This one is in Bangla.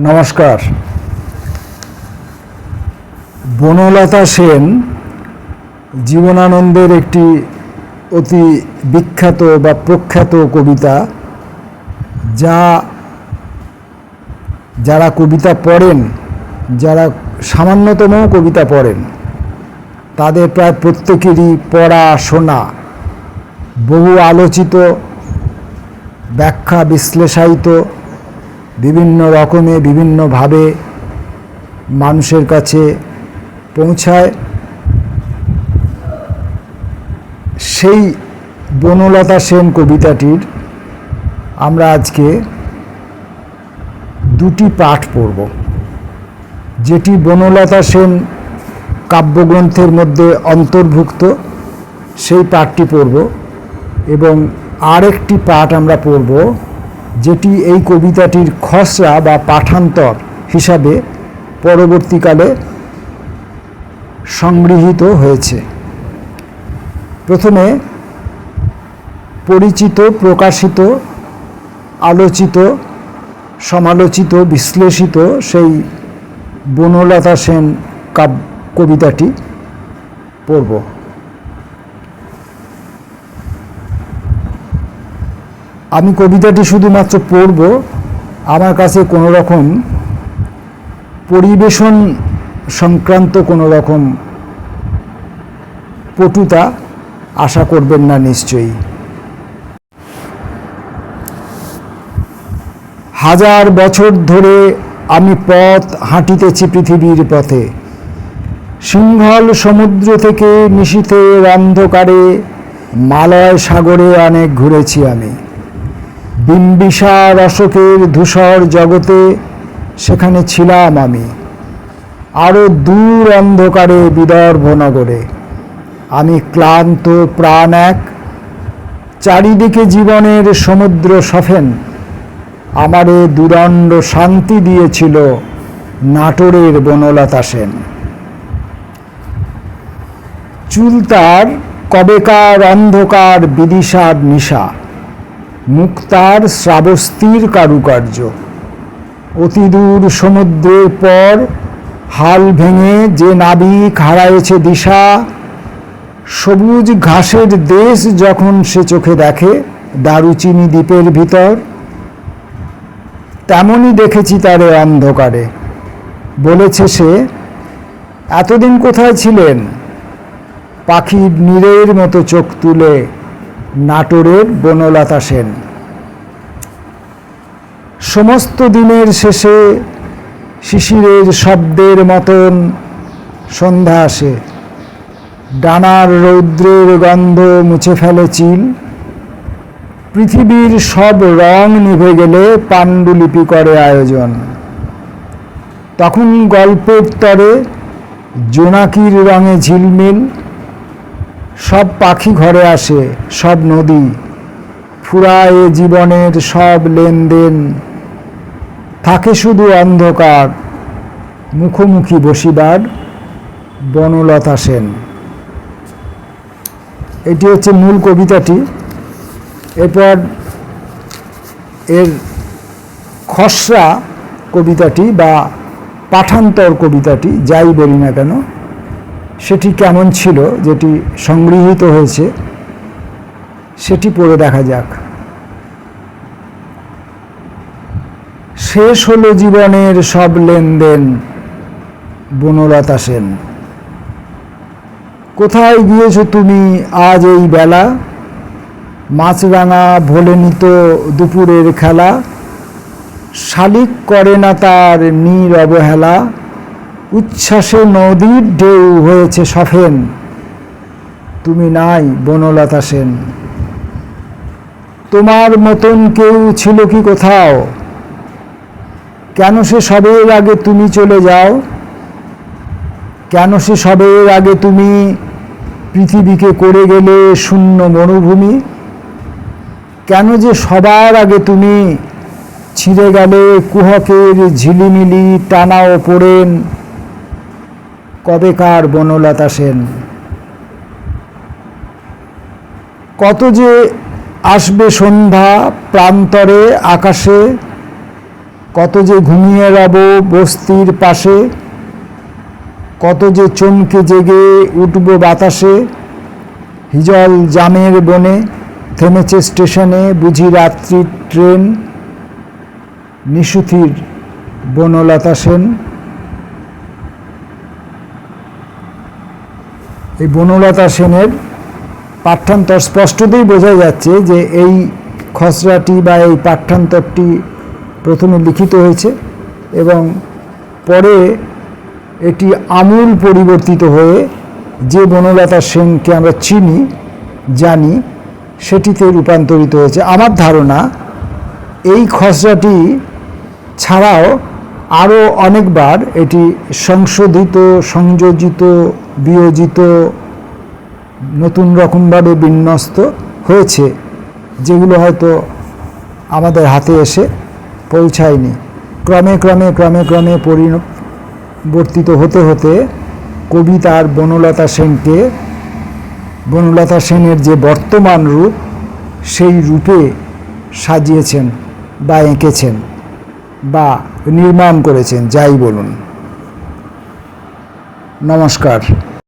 নমস্কার। বনলতা সেন জীবনানন্দের একটি অতি বিখ্যাত বা প্রখ্যাত কবিতা, যারা কবিতা পড়েন, যারা সামান্যতম কবিতা পড়েন, তাদের প্রায় প্রত্যেকেরই পড়া শোনা, বহু আলোচিত, ব্যাখ্যা বিশ্লেষায়িত, বিভিন্ন রকমে বিভিন্নভাবে মানুষের কাছে পৌঁছায়। সেই বনলতা সেন কবিতাটির আমরা আজকে দুটি পাঠ পড়ব, যেটি বনলতা সেন কাব্যগ্রন্থের মধ্যে অন্তর্ভুক্ত, সেই পাঠটি পড়ব, এবং আরেকটি পাঠ আমরা পড়ব যেটি এই কবিতাটির খসড়া বা পাঠান্তর হিসাবে পরবর্তীকালে সংগৃহীত হয়েছে। প্রথমে পরিচিত, প্রকাশিত, আলোচিত, সমালোচিত, বিশ্লেষিত সেই বনলতা সেন কবিতাটি পড়ব। আমি কবিতাটি শুধুমাত্র পড়ব, আমার কাছে কোনো রকম পরিবেশন সংক্রান্ত কোনো রকম পটুতা আশা করবেন না নিশ্চয়ই। হাজার বছর ধরে আমি পথ হাঁটিতেছি পৃথিবীর পথে, সিংহল সমুদ্র থেকে নিশীথের অন্ধকারে মালয় সাগরে অনেক ঘুরেছি আমি। বিম্বিসার অশোকের ধূসর জগতে সেখানে ছিলাম আমি। আরও দূর অন্ধকারে বিদর্ভ নগরে আমি ক্লান্ত প্রাণ এক, চারিদিকে জীবনের সমুদ্র সফেন। আমারে দুদণ্ড শান্তি দিয়েছিল নাটোরের বনলতা সেন। চুল তার কবেকার অন্ধকার বিদিশার নিশা, মুক্তার শ্রাবস্তির কারুকার্য। অতিদূর সমুদ্রের পর হাল ভেঙে যে নাবিক হারায়েছে দিশা, সবুজ ঘাসের দেশ যখন সে চোখে দেখে দারুচিনি দ্বীপের ভিতর, তেমনই দেখেছি তারে অন্ধকারে। বলেছে সে, এতদিন কোথায় ছিলেন? পাখির নীড়ের মতো চোখ তুলে নাটোরের বনলতা সেন। সমস্ত দিনের শেষে শিশিরের শব্দের মতন সন্ধ্যা আসে, ডানার রৌদ্রের গন্ধ মুছে ফেলে চিল। পৃথিবীর সব রং নিভে গেলে পাণ্ডুলিপি করে আয়োজন। তখন গল্পের তরে জোনাকির রঙে ঝিলমিল, সব পাখি ঘরে আসে, সব নদী ফুরায় জীবনের সব লেনদেন। থাকে শুধু অন্ধকার, মুখোমুখি বসিবার বনলতা সেন। এটি হচ্ছে মূল কবিতাটি। এরপর এর খসড়া কবিতাটি বা পাঠান্তর কবিতাটি, যাই বলি না কেন, সেটি কেমন ছিল, যেটি সংগৃহীত হয়েছে, সেটি পড়ে দেখা যাক। শেষ হলো জীবনের সব লেনদেন, বনলতা সেন। কোথায় গিয়েছো তুমি আজ এই বেলা? মাছরাঙা ভোলে নিত দুপুরের খেলা, শালিক করে না তার নীর অবহেলা। উচ্ছ্বাসে নদীর ঢেউ হয়েছে সফেন, তুমি নাই বনলতা সেন। তোমার মতন কেউ ছিল কি কোথাও? কেন সে সবের আগে তুমি চলে যাও? কেন সে সবের আগে তুমি পৃথিবীকে করে গেলে শূন্য মরুভূমি? কেন যে সবার আগে তুমি ছিঁড়ে গেলে কুহকের ঝিলিমিলি টানা ওপরেন? কবেকার বনলতা সেন। কত যে আসবে সন্ধ্যা প্রান্তরে আকাশে, কত যে ঘুমিয়ে রব বস্তির পাশে, কত যে চমকে জেগে উঠব বাতাসে, হিজল জামের বনে থেমেছে স্টেশনে বুঝি রাত্রির ট্রেন, নিশুতির বনলতা সেন। এই বনলতা সেনের পাঠ্যান্তর স্পষ্টতই বোঝা যাচ্ছে যে এই খসড়াটি বা এই পাঠ্যান্তরটি প্রথমে লিখিত হয়েছে এবং পরে এটি আমূল পরিবর্তিত হয়ে যে বনলতা সেনকে আমরা চিনি জানি সেটিতে রূপান্তরিত হয়েছে। আমার ধারণা এই খসড়াটি ছাড়াও আরও অনেকবার এটি সংশোধিত, সংযোজিত, বিয়োজিত, নতুন রকমভাবে বিন্যস্ত হয়েছে, যেগুলো হয়তো আমাদের হাতে এসে পৌঁছায়নি। ক্রমে ক্রমে ক্রমে ক্রমে পরিবর্তিত হতে হতে কবি তার বনলতা সেনের যে বর্তমান রূপ সেই রূপে সাজিয়েছেন বা এঁকেছেন বা নির্মাণ করেছেন, যাই বলুন। নমস্কার।